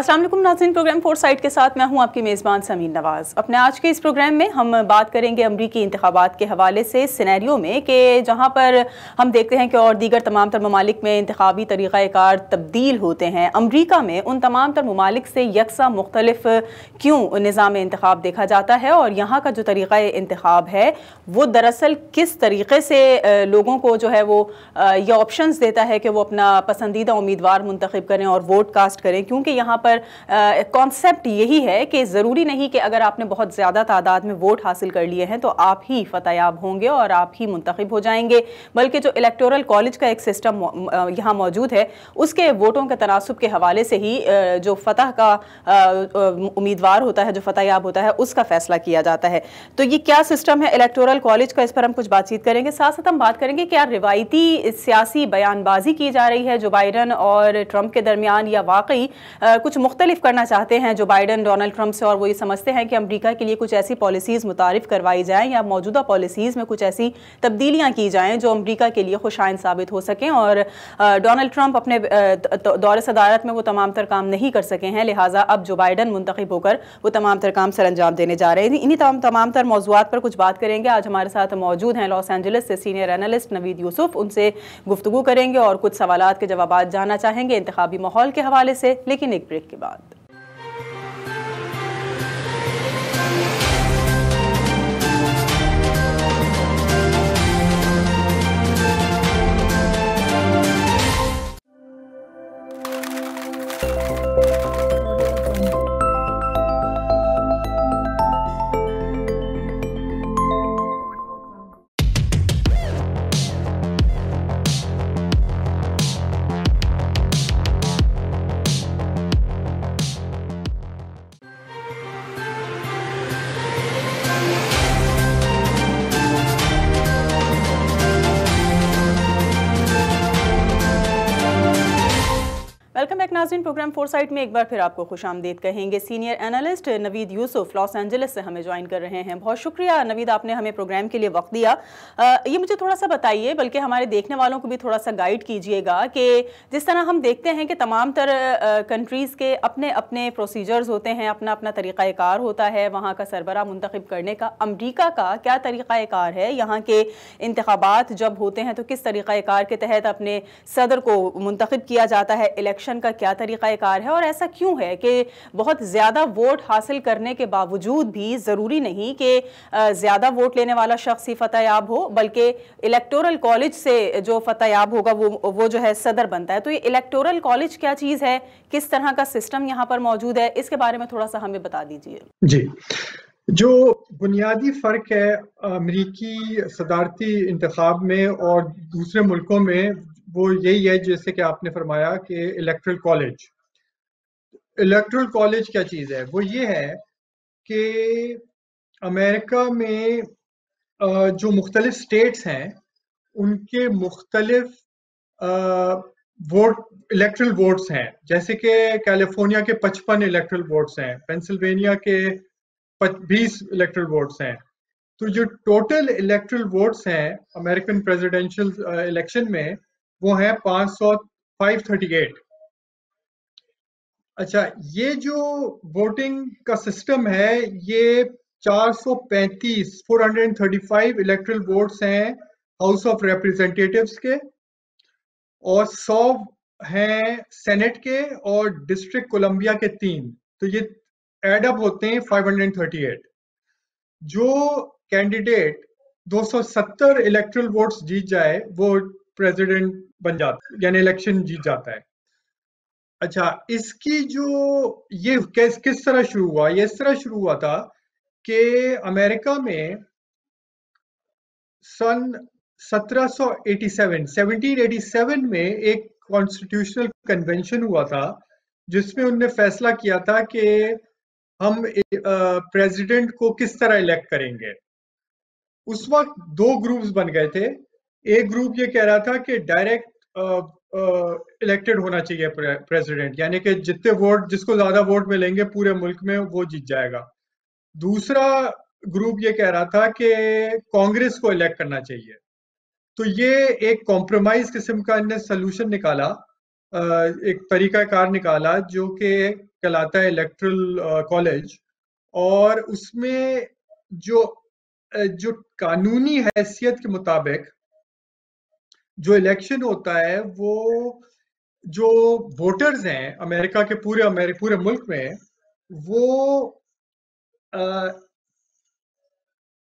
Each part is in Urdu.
السلام علیکم ناظرین، پروگرام فور سائٹ کے ساتھ میں ہوں آپ کی میزبان سمین نواز۔ اپنے آج کے اس پروگرام میں ہم بات کریں گے امریکی انتخابات کے حوالے سے سینیریو میں، کہ جہاں پر ہم دیکھتے ہیں کہ اور دیگر تمام تر ممالک میں انتخابی طریقہ کار تبدیل ہوتے ہیں، امریکہ میں ان تمام تر ممالک سے یکساں مختلف کیوں نظام انتخاب دیکھا جاتا ہے، اور یہاں کا جو طریقہ انتخاب ہے وہ دراصل کس طریقے سے لوگوں کو جو ہے وہ یہ آپشنز دیتا ہے کہ وہ اپنا پسندیدہ امیدوار منتخب کریں اور ووٹ کاسٹ کریں، کیونکہ یہاں پر کانسیپٹ یہی ہے کہ ضروری نہیں کہ اگر آپ نے بہت زیادہ تعداد میں ووٹ حاصل کر لیے ہیں تو آپ ہی فتح یاب ہوں گے اور آپ ہی منتخب ہو جائیں گے، بلکہ جو الیکٹورل کالج کا ایک سسٹم یہاں موجود ہے اس کے ووٹوں کے تناسب کے حوالے سے ہی جو فتح کا امیدوار ہوتا ہے، جو فتح یاب ہوتا ہے، اس کا فیصلہ کیا جاتا ہے۔ تو یہ کیا سسٹم ہے الیکٹورل کالج کا، اس پر ہم کچھ بات چیت کریں گے۔ ساتھ ساتھ ہم بات کریں گے کیا روایتی سیاسی بیان بازی کی جا رہی ہے جو بائیڈن اور ٹرمپ کے درمیان، یا واقعی کچھ مختلف کرنا چاہتے ہیں جو بائیڈن ڈونلڈ ٹرمپ سے، اور وہ یہ سمجھتے ہیں کہ امریکہ کے لیے کچھ ایسی پالیسیز متعارف کروائی جائیں یا موجودہ پالیسیز میں کچھ ایسی تبدیلیاں کی جائیں جو امریکہ کے لیے خوشائند ثابت ہو سکیں، اور ڈونلڈ ٹرمپ اپنے دور صدارت میں وہ تمام تر کام نہیں کر سکے ہیں، لہٰذا اب جو بائیڈن منتخب ہو کر وہ تمام تر کام سر انجام دینے جا رہے ہیں۔ انہی تمام تر موضوعات پر کچھ بات کریں گے۔ آج ہمارے ساتھ موجود ہیں لاس اینجلس سے سینئر اینالسٹ نوید یوسف، ان سے گفتگو کریں گے اور کچھ سوالات کے جوابات جاننا چاہیں گے انتخابی ماحول کے حوالے سے، لیکن ایک بریک کے بعد۔ ویلکم بیک ناظرین، پروگرام فور سائٹ میں ایک بار پھر آپ کو خوش آمدید کہیں گے۔ سینئر اینالسٹ نوید یوسف لاس اینجلس سے ہمیں جوائن کر رہے ہیں۔ بہت شکریہ نوید، آپ نے ہمیں پروگرام کے لیے وقت دیا۔ یہ مجھے تھوڑا سا بتائیے، بلکہ ہمارے دیکھنے والوں کو بھی تھوڑا سا گائیڈ کیجئے گا، کہ جس طرح ہم دیکھتے ہیں کہ تمام تر کنٹریز کے اپنے اپنے پروسیجرز ہوتے ہیں، اپنا اپنا طریقہ کار ہوتا ہے وہاں کا سربراہ منتخب کرنے کا، امریکہ کا کیا طریقہ کار ہے؟ یہاں کے انتخابات جب ہوتے ہیں تو کس طریقہ کار کے تحت اپنے صدر کو منتخب کیا جاتا ہے؟ الیکشن کا کیا طریقہ کار ہے؟ اور ایسا کیوں ہے کہ بہت زیادہ ووٹ حاصل کرنے کے باوجود بھی ضروری نہیں کہ زیادہ ووٹ لینے والا شخص ہی فتح یاب ہو، بلکہ الیکٹورل کالج سے جو فتح یاب ہوگا وہ جو ہے صدر بنتا ہے؟ تو یہ الیکٹورل کالج کیا چیز ہے، کس طرح کا سسٹم یہاں پر موجود ہے، اس کے بارے میں تھوڑا سا ہمیں بتا دیجیے۔ جی، جو بنیادی فرق ہے امریکی صدارتی انتخاب میں اور دوسرے ملکوں میں، وہ یہی ہے جیسے کہ آپ نے فرمایا کہ الیکٹرل کالج کیا چیز ہے؟ وہ یہ ہے کہ امریکہ میں جو مختلف سٹیٹس ہیں ان کے مختلف الیکٹرل ووٹس ہیں، جیسے کہ کیلیفورنیا کے 55 الیکٹرل ووٹس ہیں، پینسلوینیا کے 20 الیکٹرل ووٹس ہیں۔ تو جو ٹوٹل الیکٹرل ووٹس ہیں امریکن پریزیڈنشل الیکشن میں، وہ ہیں 538۔ اچھا، یہ جو ووٹنگ کا سسٹم ہے، یہ 435 الیکٹرل ووٹس ہیں ہاؤس آف ریپریزنٹیٹیوز کے، اور 100 ہیں سینٹ کے، اور ڈسٹرکٹ کولمبیا کے 3۔ تو یہ ایڈ اپ ہوتے ہیں 538۔ جو کینڈیڈیٹ 270 الیکٹرل ووٹس جیت جائے وہ پریزیڈنٹ بن جاتا ہے، یعنی الیکشن جیت جاتا ہے۔ اچھا، اس کی جو یہ کس طرح شروع ہوا؟ یہ اس طرح شروع ہوا تھا کہ امریکہ میں سن 1787 میں ایک کانسٹیٹیوشنل کنونشن ہوا تھا، جس میں انہوں نے فیصلہ کیا تھا کہ ہم پریزیڈنٹ کو کس طرح الیکٹ کریں گے۔ اس وقت 2 گروپس بن گئے تھے۔ ایک گروپ یہ کہہ رہا تھا کہ ڈائریکٹ الیکٹڈ ہونا چاہیے پریزیڈنٹ، یعنی کہ جتنے ووٹ، جس کو زیادہ ووٹ ملیں گے پورے ملک میں وہ جیت جائے گا۔ دوسرا گروپ یہ کہہ رہا تھا کہ کانگریس کو الیکٹ کرنا چاہیے۔ تو یہ ایک کمپرومائز قسم کا انہیں سلوشن نکالا، ایک طریقہ کار نکالا، جو کہ کہلاتا ہے الیکٹرل کالج، اور اس میں جو قانونی حیثیت کے مطابق جو الیکشن ہوتا ہے، وہ جو ووٹرز ہیں امریکہ کے پورے ملک میں، وہ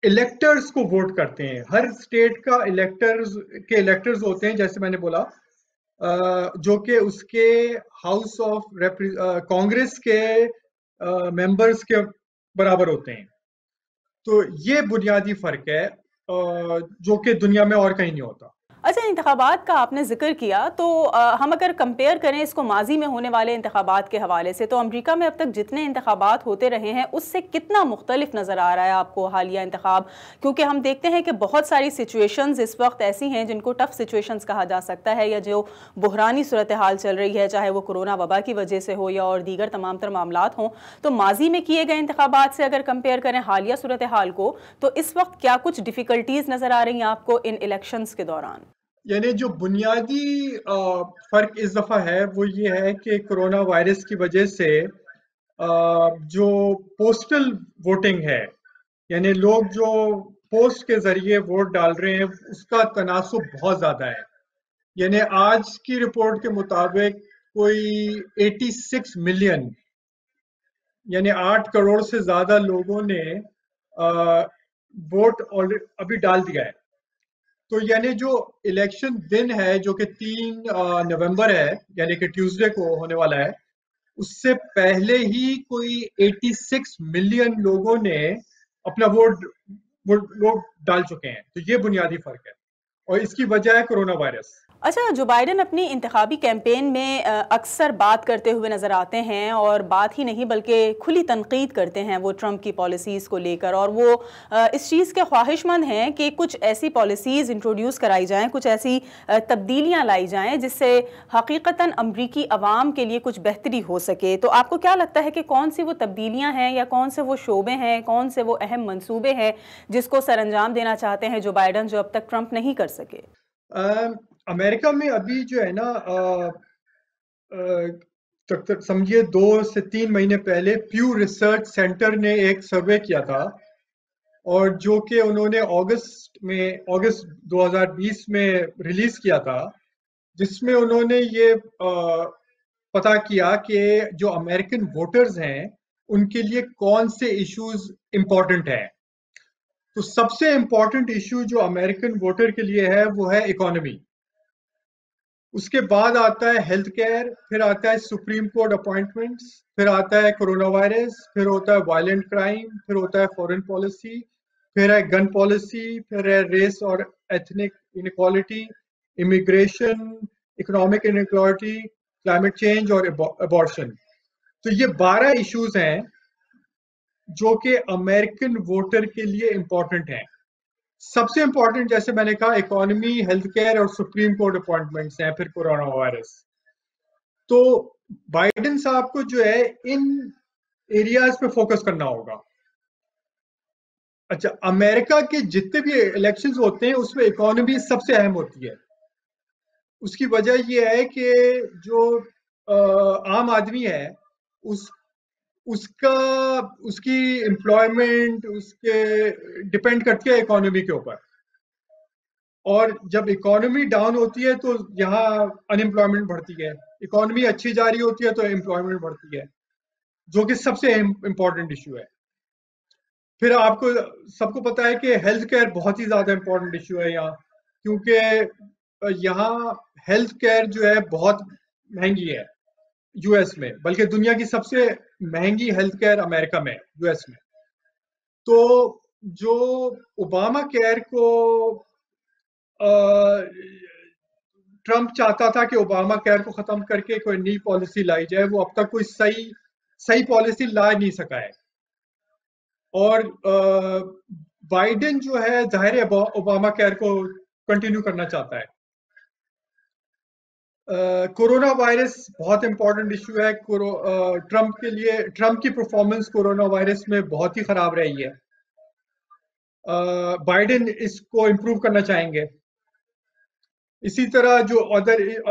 الیکٹرز کو ووٹ کرتے ہیں. ہر اسٹیٹ کا الیکٹرز ہوتے ہیں، جیسے میں نے بولا، جو کہ اس کے ہاؤس آف کانگریس کے ممبرز کے برابر ہوتے ہیں. تو یہ بنیادی فرق ہے جو کہ دنیا میں اور کہیں نہیں ہوتا. اچھا، انتخابات کا آپ نے ذکر کیا، تو ہم اگر کمپیئر کریں اس کو ماضی میں ہونے والے انتخابات کے حوالے سے، تو امریکہ میں اب تک جتنے انتخابات ہوتے رہے ہیں اس سے کتنا مختلف نظر آ رہا ہے آپ کو حالیہ انتخاب؟ کیونکہ ہم دیکھتے ہیں کہ بہت ساری سچویشنز اس وقت ایسی ہیں جن کو ٹف سچویشنز کہا جا سکتا ہے، یا جو بحرانی صورتحال چل رہی ہے، چاہے وہ کورونا وبا کی وجہ سے ہو یا اور دیگر تمام تر معاملات ہوں. تو ماضی میں کیے گئے انتخابات سے اگر کمپیئر کریں حالیہ صورتحال کو، تو اس وقت کیا کچھ ڈیفیکلٹیز نظر آ رہی ہیں آپ کو ان الیکشنز کے دوران؟ یعنی جو بنیادی فرق اس دفعہ ہے وہ یہ ہے کہ کرونا وائرس کی وجہ سے جو پوسٹل ووٹنگ ہے، یعنی لوگ جو پوسٹ کے ذریعے ووٹ ڈال رہے ہیں، اس کا تناسب بہت زیادہ ہے. یعنی آج کی رپورٹ کے مطابق کوئی 86 ملین، یعنی 8 کروڑ سے زیادہ لوگوں نے ووٹ ابھی ڈال دیا ہے. تو یعنی جو الیکشن دن ہے، جو کہ 3 نومبر ہے، یعنی کہ ٹیوزڈے کو ہونے والا ہے، اس سے پہلے ہی کوئی 86 ملین لوگوں نے اپنا ووٹ ڈال چکے ہیں. تو یہ بنیادی فرق ہے، اور اس کی وجہ ہے کرونا وائرس. اچھا، جو بائیڈن اپنی انتخابی کیمپین میں اکثر بات کرتے ہوئے نظر آتے ہیں، اور بات ہی نہیں بلکہ کھلی تنقید کرتے ہیں وہ ٹرمپ کی پالیسیز کو لے کر، اور وہ اس چیز کے خواہش مند ہیں کہ کچھ ایسی پالیسیز انٹروڈیوس کرائی جائیں، کچھ ایسی تبدیلیاں لائی جائیں جس سے حقیقتاً امریکی عوام کے لیے کچھ بہتری ہو سکے. تو آپ کو کیا لگتا ہے کہ کون سی وہ تبدیلیاں ہیں، یا کون سے وہ شعبے ہیں، کون سے وہ اہم منصوبے ہیں جس کو سر انجام دینا چاہتے ہیں جو بائیڈن، جو اب تک ٹرمپ نہیں کر سکے؟ امریکہ میں ابھی جو ہے نا، سمجھیے 2 سے 3 مہینے پہلے پیو ریسرچ سینٹر نے ایک سروے کیا تھا، اور جو کہ انہوں نے اگست 2020 میں ریلیز کیا تھا، جس میں انہوں نے یہ پتا کیا کہ جو امریکن ووٹرز ہیں ان کے لیے کون سے ایشوز امپورٹنٹ ہیں. تو سب سے امپورٹنٹ ایشو جو امریکن ووٹر کے لیے ہے وہ ہے اکانومی. اس کے بعد آتا ہے ہیلتھ کیئر، پھر آتا ہے سپریم کورٹ اپوائنٹمنٹس، پھر آتا ہے کرونا وائرس، پھر ہوتا ہے وائلنٹ کرائم، پھر ہوتا ہے فورن پالیسی، پھر ہے گن پالیسی، پھر ہے ریس اور ethnic inequality, immigration, economic inequality, climate change اور ابارشن. تو یہ 12 ایشوز ہیں جو کہ امریکن ووٹر کے لیے امپورٹنٹ ہیں. سب سے امپورٹنٹ، جیسے میں نے کہا، اکانومی، ہیلتھ کیئر اور سپریم کورٹ اپوائنٹمنٹس ہیں، پھر کورونا وائرس. تو بائیڈن صاحب کو جو ہے ان ایریاز پہ فوکس کرنا ہوگا. اچھا، امریکہ کے جتنے بھی الیکشنز ہوتے ہیں اس میں اکانومی سب سے اہم ہوتی ہے. اس کی وجہ یہ ہے کہ جو عام آدمی ہے، اس کی امپلائمنٹ اس کے ڈپینڈ کرتی ہے اکانومی کے اوپر. اور جب اکانومی ڈاؤن ہوتی ہے تو یہاں ان امپلائمنٹ بڑھتی ہے، اکانومی اچھی جا رہی ہوتی ہے تو امپلائمنٹ بڑھتی ہے، جو کہ سب سے امپورٹنٹ ایشو ہے. پھر آپ کو سب کو پتا ہے کہ ہیلتھ کیئر بہت ہی زیادہ امپورٹنٹ ایشو ہے یہاں، کیونکہ یہاں ہیلتھ کیئر جو ہے بہت مہنگی ہے یو ایس میں، بلکہ دنیا کی سب سے مہنگی ہیلتھ کیئر امریکہ میں، یو ایس میں. تو جو اوباما کیئر کو ٹرمپ چاہتا تھا کہ اوباما کیئر کو ختم کر کے کوئی نئی پالیسی لائی جائے، وہ اب تک کوئی صحیح پالیسی لا نہیں سکا ہے. اور بائیڈن جو ہے ظاہر اوباما کیئر کو کنٹینیو کرنا چاہتا ہے. کورونا وائرس بہت امپورٹنٹ ایشو ہے ٹرمپ کے لیے. ٹرمپ کی پرفارمنس کورونا وائرس میں بہت ہی خراب رہی ہے. بائیڈن اس کو امپروو کرنا چاہیں گے. اسی طرح جو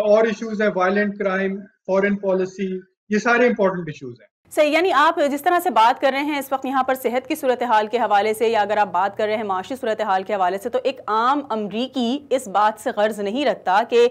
اور ایشوز ہیں، وائلنٹ کرائم، فورن پالیسی، یہ سارے امپورٹنٹ ایشوز ہیں. صحیح، یعنی آپ جس طرح سے بات کر رہے ہیں اس وقت یہاں پر صحت کی صورتحال کے حوالے سے، یا اگر آپ بات کر رہے ہیں معاشی صورتحال کے حوالے سے، تو ایک عام امریکی اس بات سے غرض نہیں رکھتا کہ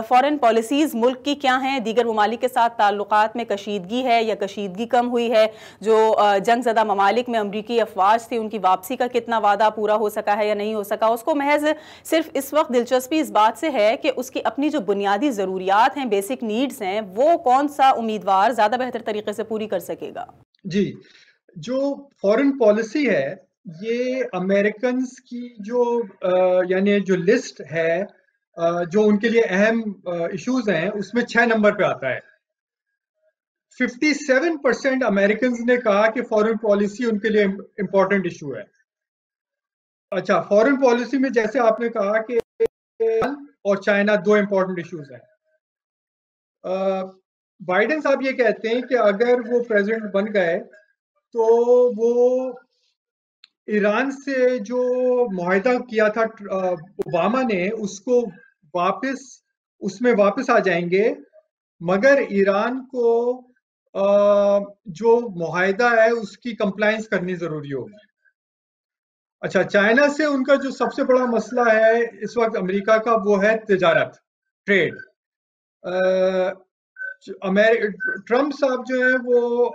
فارن پالیسیز ملک کی کیا ہیں، دیگر ممالک کے ساتھ تعلقات میں کشیدگی ہے یا کشیدگی کم ہوئی ہے، جو جنگ زدہ ممالک میں امریکی افواج تھی ان کی واپسی کا کتنا وعدہ پورا ہو سکا ہے یا نہیں ہو سکا. اس کو محض صرف اس وقت دلچسپی اس بات سے ہے کہ اس کی اپنی جو بنیادی ضروریات ہیں، بیسک نیڈز ہیں، وہ کون سا امیدوار زیادہ بہتر طریقے سے پوری کر سکے گا. جی، جو فورن پالیسی ہے یہ امریکنز کی جو یعنی جو لسٹ ہے جو ان کے لیے اہم ایشوز ہیں اس میں 6 نمبر پہ آتا ہے. 57% امریکنز نے کہا کہ فورن پالیسی ان کے لیے امپورٹنٹ ایشو ہے. اچھا، فورن پالیسی میں جیسے آپ نے کہا کہ اور چائنا 2 امپورٹنٹ ایشوز ہیں. بائیڈن صاحب یہ کہتے ہیں کہ اگر وہ پریزیڈنٹ بن گئے تو وہ ایران سے جو معاہدہ کیا تھا اوباما نے اس کو اس میں واپس آ جائیں گے، مگر ایران کو جو معاہدہ ہے اس کی کمپلائنس کرنی ضروری ہوگی. اچھا، چائنا سے ان کا جو سب سے بڑا مسئلہ ہے اس وقت امریکہ کا وہ ہے تجارت، ٹریڈ. ٹرمپ صاحب جو ہیں وہ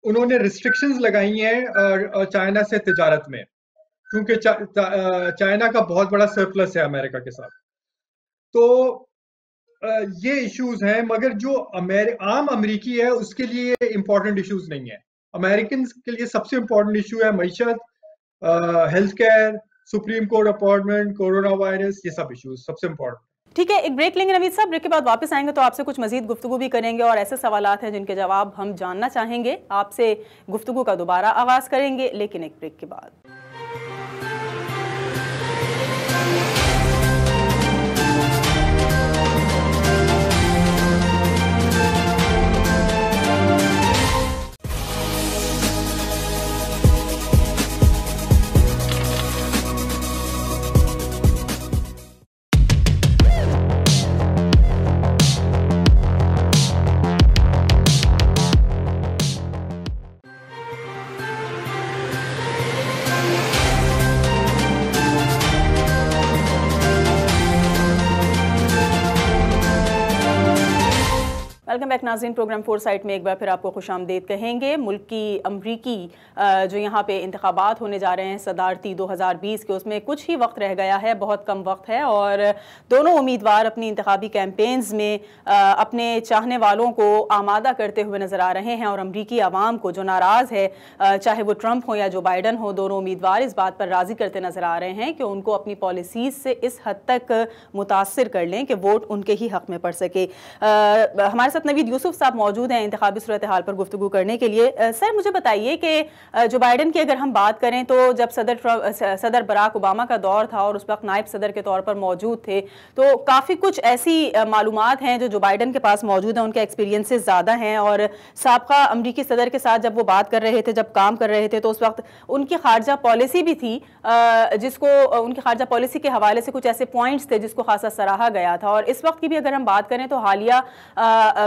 انہوں نے ریسٹرکشنز لگائی ہیں چائنا سے تجارت میں، کیونکہ چائنا کا بہت بڑا سرپلس ہے امریکہ کے ساتھ. تو یہ ایشوز ہیں، مگر جو عام امریکی ہے اس کے لیے امپورٹنٹ ایشوز نہیں ہیں. امریکنز کے لیے سب سے امپورٹنٹ ایشو ہے معیشت، health care, supreme court appointment, corona virus, یہ سب ایشوز سب سے امپورٹنٹ. ٹھیک ہے، ایک بریک لیں گے نوید صاحب. بریک کے بعد واپس آئیں گے تو آپ سے کچھ مزید گفتگو بھی کریں گے اور ایسے سوالات ہیں جن کے جواب ہم جاننا چاہیں گے. آپ سے گفتگو کا دوبارہ آغاز کریں گے، لیکن ایک بریک کے بعد. ویلکم بیک ناظرین، پروگرام فور سائٹ میں ایک بار پھر آپ کو خوش آمدید کہیں گے. ملک کی امریکی جو یہاں پہ انتخابات ہونے جا رہے ہیں صدارتی 2020 کے، اس میں کچھ ہی وقت رہ گیا ہے، بہت کم وقت ہے، اور دونوں امیدوار اپنی انتخابی کیمپینز میں اپنے چاہنے والوں کو آمادہ کرتے ہوئے نظر آ رہے ہیں. اور امریکی عوام کو جو ناراض ہے، چاہے وہ ٹرمپ ہو یا جو بائیڈن ہو، دونوں امیدوار اس بات پر راضی کرتے نظر آ رہے ہیں کہ ان کو اپنی پالیسیز سے اس حد تک متاثر کر لیں کہ ووٹ ان کے ہی حق میں پڑ سکے. ہمارے ساتھ نوید یوسف صاحب موجود ہیں انتخابی صورتحال پر گفتگو کرنے کے لیے. سر مجھے بتائیے کہ جو بائیڈن کی اگر ہم بات کریں تو جب صدر براک اوباما کا دور تھا اور اس وقت نائب صدر کے طور پر موجود تھے، تو کافی کچھ ایسی معلومات ہیں جو بائیڈن کے پاس موجود ہیں، ان کے ایکسپیرینسز زیادہ ہیں. اور سابقہ امریکی صدر کے ساتھ جب وہ بات کر رہے تھے، جب کام کر رہے تھے، تو اس وقت ان کی خارجہ پالیسی بھی تھی جس کو ان کی خارجہ پالیسی کے حوالے سے کچھ ایسے پوائنٹس تھے جس کو خاصا سراہا گیا تھا. اور اس وقت کی بھی اگر ہم بات کریں تو حالیہ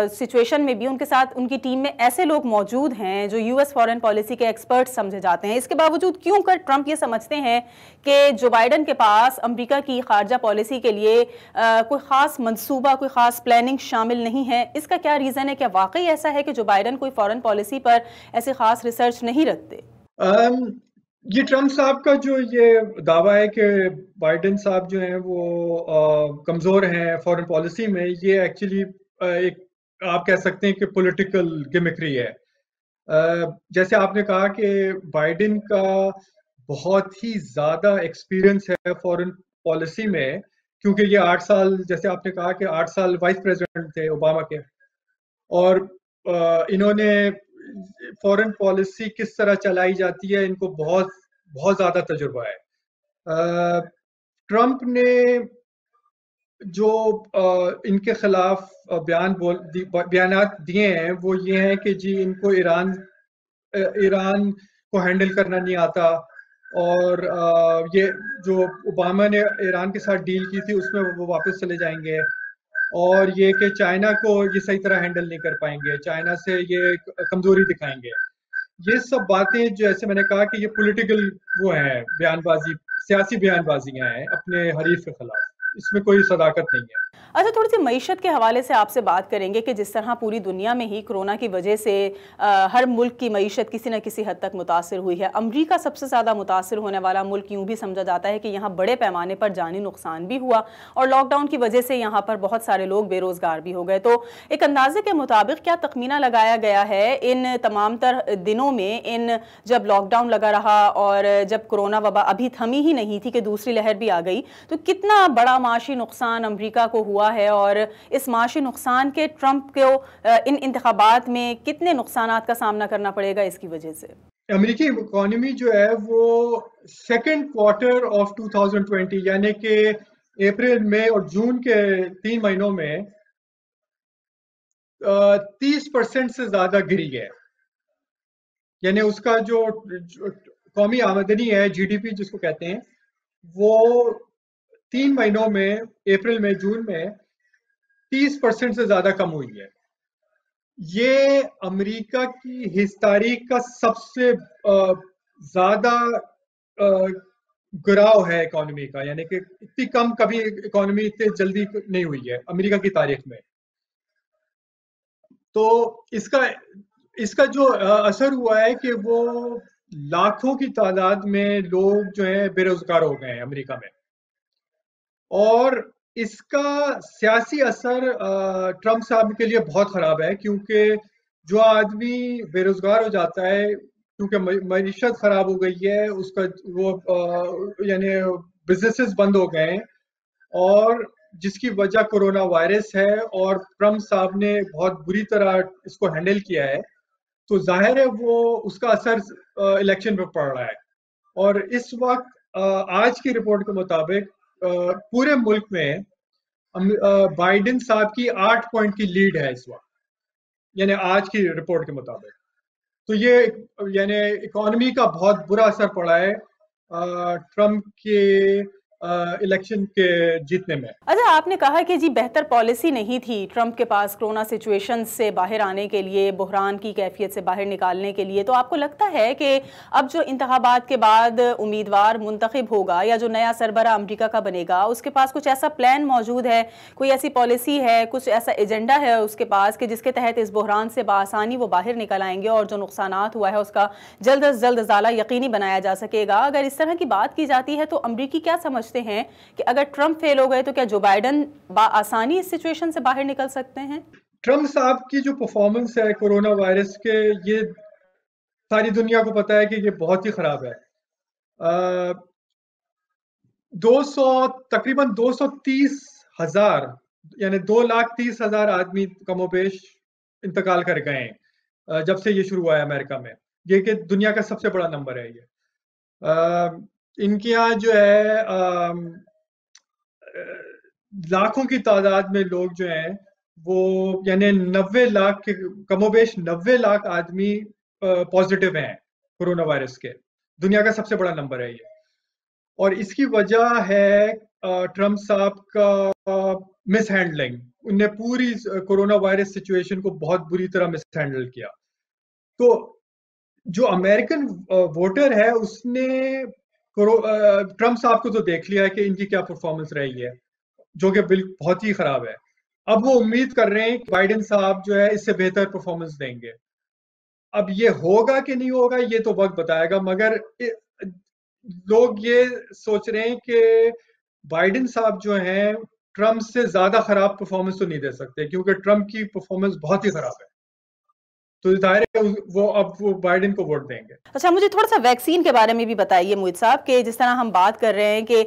سچویشن میں بھی ان کے ساتھ ان کی ٹیم میں ایسے لوگ موجود ہیں جو یو ایس فارن پالیسی کے ایکسپرٹ سمجھے جاتے ہیں. اس کے باوجود کیوں کر ٹرمپ یہ سمجھتے ہیں کہ جو بائیڈن کے پاس امریکہ کی خارجہ پالیسی کے لیے کوئی خاص منصوبہ، کوئی خاص پلاننگ شامل نہیں ہے؟ اس کا کیا ریزن ہے؟ کیا واقعی ایسا ہے کہ جو بائیڈن کوئی فارن پالیسی پر ایسے خاص ریسرچ نہیں رکھتے؟ یہ ٹرمپ صاحب کا جو یہ دعویٰ ہے کہ بائیڈن صاحب جو ہیں وہ کمزور ہیں فارن پالیسی میں، یہ ایکچولی ایک آپ کہہ سکتے ہیں کہ پولیٹیکل گمکری ہے. جیسے آپ نے کہا کہ بائیڈن کا بہت ہی زیادہ ایکسپیرینس ہے فارن پالیسی میں، کیونکہ یہ 8 سال، جیسے آپ نے کہا کہ 8 سال وائس پریزیڈنٹ تھے اوباما کے، اور انہوں نے فارن پالیسی کس طرح چلائی جاتی ہے ان کو بہت بہت زیادہ تجربہ ہے. ٹرمپ نے جو ان کے خلاف بیانات دیے ہیں وہ یہ ہیں کہ جی ان کو ایران کو ہینڈل کرنا نہیں آتا، اور یہ جو اوباما نے ایران کے ساتھ ڈیل کی تھی اس میں وہ واپس چلے جائیں گے. اور یہ کہ چائنا کو یہ صحیح طرح ہینڈل نہیں کر پائیں گے، چائنا سے یہ کمزوری دکھائیں گے. یہ سب باتیں جیسے میں نے کہا کہ یہ پولیٹیکل وہ ہیں، بیان بازی، سیاسی بیان بازیاں ہیں اپنے حریف کے خلاف، اس میں کوئی صداقت نہیں ہے. اچھا، تھوڑی سی معیشت کے حوالے سے آپ سے بات کریں گے کہ جس طرح پوری دنیا میں ہی کرونا کی وجہ سے ہر ملک کی معیشت کسی نہ کسی حد تک متاثر ہوئی ہے. امریکہ سب سے زیادہ متاثر ہونے والا ملک یوں بھی سمجھا جاتا ہے کہ یہاں بڑے پیمانے پر جانی نقصان بھی ہوا اور لاک ڈاؤن کی وجہ سے یہاں پر بہت سارے لوگ بے روزگار بھی ہو گئے. تو ایک اندازے کے مطابق کیا تخمینہ لگایا گیا ہے ان تمام تر دنوں میں، جب لاک ڈاؤن لگا رہا اور جب کرونا وبا ابھی تھمی ہی نہیں تھی کہ دوسری لہر بھی آ گئی، تو کتنا بڑا معاشی نقصان امریکہ کو ہوا ہے اور اس معاشی نقصان کے ٹرمپ کو ان انتخابات میں کتنے نقصانات کا سامنا کرنا پڑے گا اس کی وجہ سے؟ امریکی اکانومی جو ہے وہ سیکنڈ کوارٹر آف 2020 یعنی کہ اپریل، مئی اور جون کے 3 مہینوں میں 30% سے زیادہ گری ہے. یعنی اس کا جو قومی آمدنی ہے، جی ڈی پی جس کو کہتے ہیں، وہ 3 مہینوں میں، اپریل میں جون میں 30% سے زیادہ کم ہوئی ہے. یہ امریکہ کی تاریخ کا سب سے زیادہ گراؤ ہے اکانومی کا، یعنی کہ اتنی کم کبھی اکانومی اتنی جلدی نہیں ہوئی ہے امریکہ کی تاریخ میں. تو اس کا جو اثر ہوا ہے کہ وہ لاکھوں کی تعداد میں لوگ جو ہیں بے روزگار ہو گئے ہیں امریکہ میں. اور اس کا سیاسی اثر ٹرمپ صاحب کے لیے بہت خراب ہے، کیونکہ جو آدمی بے روزگار ہو جاتا ہے، کیونکہ معیشت خراب ہو گئی ہے، اس کا وہ یعنی بزنسز بند ہو گئے ہیں، اور جس کی وجہ کرونا وائرس ہے، اور ٹرمپ صاحب نے بہت بری طرح اس کو ہینڈل کیا ہے، تو ظاہر ہے وہ اس کا اثر الیکشن پہ پڑ رہا ہے. اور اس وقت آج کی رپورٹ کے مطابق پورے ملک میں بائیڈن صاحب کی 8 پوائنٹ کی لیڈ ہے اس وقت، یعنی آج کی رپورٹ کے مطابق. تو یہ یعنی اکانومی کا بہت برا اثر پڑا ہے ٹرمپ کے الیکشن کے جیتنے میں. اچھا، آپ نے کہا کہ جی بہتر پالیسی نہیں تھی ٹرمپ کے پاس کرونا سچویشن سے باہر آنے کے لیے، بحران کی کیفیت سے باہر نکالنے کے لیے. تو آپ کو لگتا ہے کہ اب جو انتخابات کے بعد امیدوار منتخب ہوگا یا جو نیا سربراہ امریکہ کا بنے گا، اس کے پاس کچھ ایسا پلان موجود ہے، کوئی ایسی پالیسی ہے، کچھ ایسا ایجنڈا ہے اس کے پاس کہ جس کے تحت اس بحران سے بآسانی وہ باہر نکل آئیں گے اور جو نقصانات ہوا ہے اس کا جلد از جلد ازالہ یقینی بنایا جا سکے گا؟ اگر اس طرح کی بات کی جاتی ہے تو امریکی کیا سمجھتے ہیں کہ اگر ٹرمپ فیل ہو گئے تو کیا جو بائیڈن بآسانی اس سچویشن سے باہر نکل سکتے ہیں؟ ٹرمپ صاحب کی جو پرفارمنس ہے کورونا وائرس کے، یہ ساری دنیا کو پتا ہے کہ یہ بہت ہی خراب ہے. تقریباً 230,000 یعنی 230,000 آدمی کم و بیش انتقال کر گئے ہیں جب سے یہ شروع ہوا ہے امریکہ میں. یہ کہ دنیا کا سب سے بڑا نمبر ہے یہ. ان کے یہاں جو ہے لاکھوں کی تعداد میں لوگ جو ہیں وہ یعنی 90 لاکھ کم و بیش 90 لاکھ آدمی پازیٹیو ہیں کورونا وائرس کے. دنیا کا سب سے بڑا نمبر ہے یہ. اور اس کی وجہ ہے ٹرمپ صاحب کا مس ہینڈلنگ. انہوں نے پوری کورونا وائرس سچویشن کو بہت بری طرح مس ہینڈل کیا. تو جو امریکن ووٹر ہے اس نے ٹرمپ صاحب کو تو دیکھ لیا ہے کہ ان کی کیا پرفارمنس رہی ہے، جو کہ بہت ہی خراب ہے. اب وہ امید کر رہے ہیں کہ بائیڈن صاحب جو ہے اس سے بہتر پرفارمنس دیں گے. اب یہ ہوگا کہ نہیں ہوگا یہ تو وقت بتائے گا، مگر لوگ یہ سوچ رہے ہیں کہ بائیڈن صاحب جو ہیں ٹرمپ سے زیادہ خراب پرفارمنس تو نہیں دے سکتے، کیونکہ ٹرمپ کی پرفارمنس بہت ہی خراب ہے. تو ظاہر ہے وہ بائیڈن کو ووٹ دیں گے. اچھا، مجھے تھوڑا سا ویکسین کے بارے میں بھی بتائیے موید صاحب، کہ جس طرح ہم بات کر رہے ہیں کہ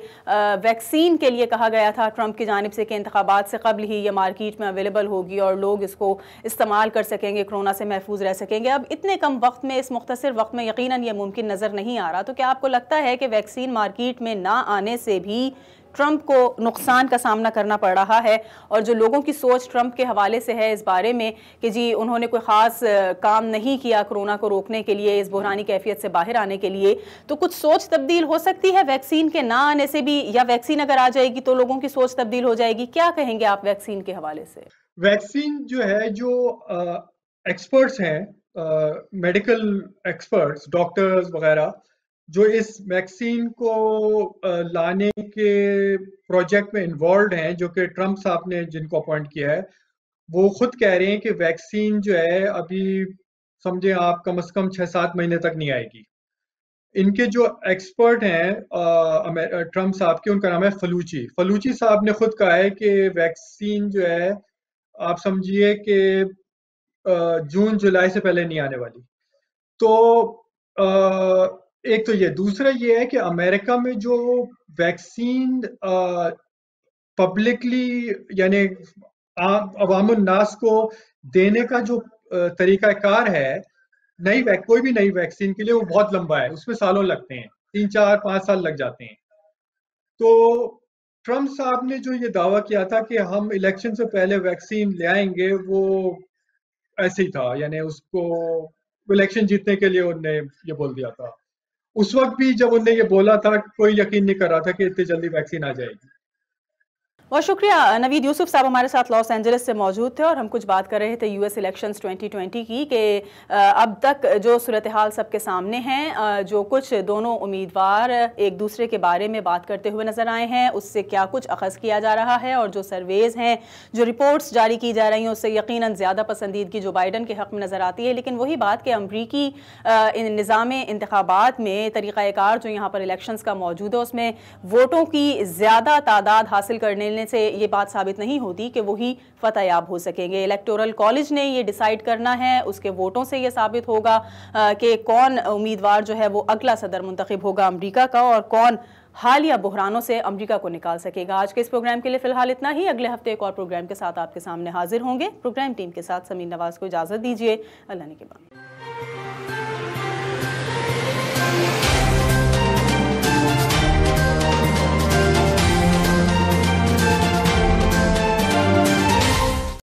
ویکسین کے لیے کہا گیا تھا ٹرمپ کی جانب سے کہ انتخابات سے قبل ہی یہ مارکیٹ میں اویلیبل ہوگی اور لوگ اس کو استعمال کر سکیں گے، کرونا سے محفوظ رہ سکیں گے. اب اتنے کم وقت میں، اس مختصر وقت میں یقیناً یہ ممکن نظر نہیں آ رہا. تو کیا آپ کو لگتا ہے کہ ویکسین مارکیٹ میں نہ آنے سے بھی ٹرمپ کو نقصان کا سامنا کرنا پڑ رہا ہے، اور جو لوگوں کی سوچ ٹرمپ کے حوالے سے ہے اس بارے میں کہ جی انہوں نے کوئی خاص کام نہیں کیا کرونا کو روکنے کے لیے، اس بحرانی کیفیت سے باہر آنے کے لیے، تو کچھ سوچ تبدیل ہو سکتی ہے ویکسین کے نہ آنے سے بھی، یا ویکسین اگر آ جائے گی تو لوگوں کی سوچ تبدیل ہو جائے گی؟ کیا کہیں گے آپ ویکسین کے حوالے سے؟ ویکسین جو ہے، جو ایکسپرٹس ہیں، میڈیکل ایکسپرٹس، ڈاکٹرز وغیرہ، جو اس ویکسین کو لانے کے پروجیکٹ میں انوالوڈ ہیں، جو کہ ٹرمپ صاحب نے جن کو اپوائنٹ کیا ہے، وہ خود کہہ رہے ہیں کہ ویکسین جو ہے ابھی سمجھیں آپ کم از کم 6-7 مہینے تک نہیں آئے گی۔ ان کے جو ایکسپرٹ ہیں ٹرمپ صاحب کے، ان کا نام ہے فلوچی صاحب نے خود کہا ہے کہ ویکسین جو ہے آپ سمجھیے کہ جون جولائی سے پہلے نہیں آنے والی۔ تو ایک تو یہ، دوسرا یہ ہے کہ امریکہ میں جو ویکسین پبلکلی یعنی عوام الناس کو دینے کا جو طریقہ کار ہے کوئی بھی نئی ویکسین کے لیے، وہ بہت لمبا ہے، اس میں سالوں لگتے ہیں، 3-4-5 سال لگ جاتے ہیں۔ تو ٹرمپ صاحب نے جو یہ دعویٰ کیا تھا کہ ہم الیکشن سے پہلے ویکسین لے آئیں گے، وہ ایسے ہی تھا، یعنی اس کو الیکشن جیتنے کے لیے انہوں نے یہ بول دیا تھا۔ اس وقت بھی جب انہوں نے یہ بولا تھا، کوئی یقین نہیں کر رہا تھا کہ اتنی جلدی ویکسین آ جائے گی۔ بہت شکریہ نوید یوسف صاحب ہمارے ساتھ لاس اینجلس سے موجود تھے، اور ہم کچھ بات کر رہے تھے یو ایس الیکشنز 2020 کی، کہ اب تک جو صورتحال سب کے سامنے ہیں، جو کچھ دونوں امیدوار ایک دوسرے کے بارے میں بات کرتے ہوئے نظر آئے ہیں، اس سے کیا کچھ اخذ کیا جا رہا ہے، اور جو سرویز ہیں، جو رپورٹس جاری کی جا رہی ہیں، اس سے یقیناً زیادہ پسندیدگی جو بائیڈن کے حق میں نظر آتی ہے۔ لیکن وہی بات کہ امریکی نظام انتخابات میں طریقہ کار جو یہاں پر الیکشنز کا موجود ہے، اس میں ووٹوں کی زیادہ تعداد حاصل کرنے سے یہ بات ثابت نہیں ہوتی کہ وہی فتح یاب ہو سکیں گے۔ الیکٹورل کالج نے یہ ڈیسائیڈ کرنا ہے، اس کے ووٹوں سے یہ ثابت ہوگا کہ کون امیدوار جو ہے وہ اگلا صدر منتخب ہوگا امریکہ کا، اور کون حالیہ بحرانوں سے امریکہ کو نکال سکے گا۔ آج کے اس پروگرام کے لیے فی الحال اتنا ہی، اگلے ہفتے ایک اور پروگرام کے ساتھ آپ کے سامنے حاضر ہوں گے۔ پروگرام ٹیم کے ساتھ سمین نواز کو اجازت دیجیے، اللہ نے کے بعد۔